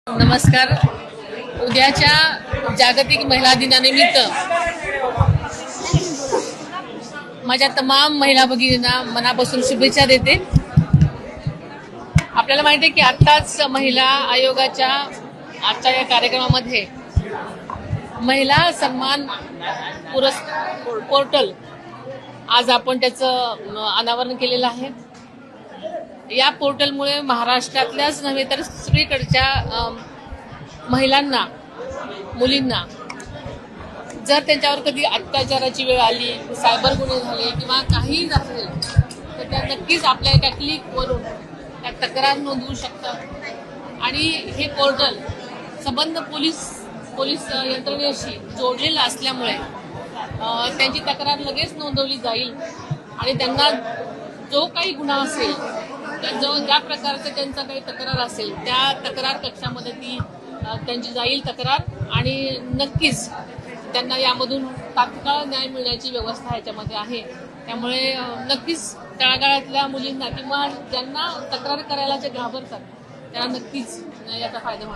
नमस्कार. उद्याच्या जागतिक महिला दिनानिमित्त माझ्या तमाम महिला भगिनींना मनापासून शुभेच्छा देते. आपल्याला माहिती आहे की आत्ताच महिला आयोगाच्या आजच्या या कार्यक्रमामध्ये महिला सन्मान पोर्टल आज आपण त्याचं अनावरण केलेलं आहे. या पोर्टलमुळे महाराष्ट्रातल्याच नव्हे तर सगळीकडच्या महिलांना, मुलींना जर त्यांच्यावर कधी अत्याचाराची वेळ आली, सायबर गुन्हे झाले किंवा काहीही झाले तर त्या नक्कीच आपल्या एका क्लिकवरून त्या तक्रार नोंदवू शकतात. आणि हे पोर्टल संबंध पोलीस यंत्रणेशी जोडलेलं असल्यामुळे त्यांची तक्रार लगेच नोंदवली जाईल आणि त्यांना जो काही गुन्हा असेल, ज्या प्रकारचं त्यांचा काही तक्रार असेल त्या तक्रार कक्षामध्ये त्यांची जाईल तक्रार आणि नक्कीच त्यांना यामधून तात्काळ न्याय मिळण्याची व्यवस्था ह्याच्यामध्ये आहे. त्यामुळे नक्कीच तळागाळातल्या मुलींना किंवा ज्यांना तक्रार करायला जे घाबरतात त्यांना नक्कीच याचा फायदा होणार.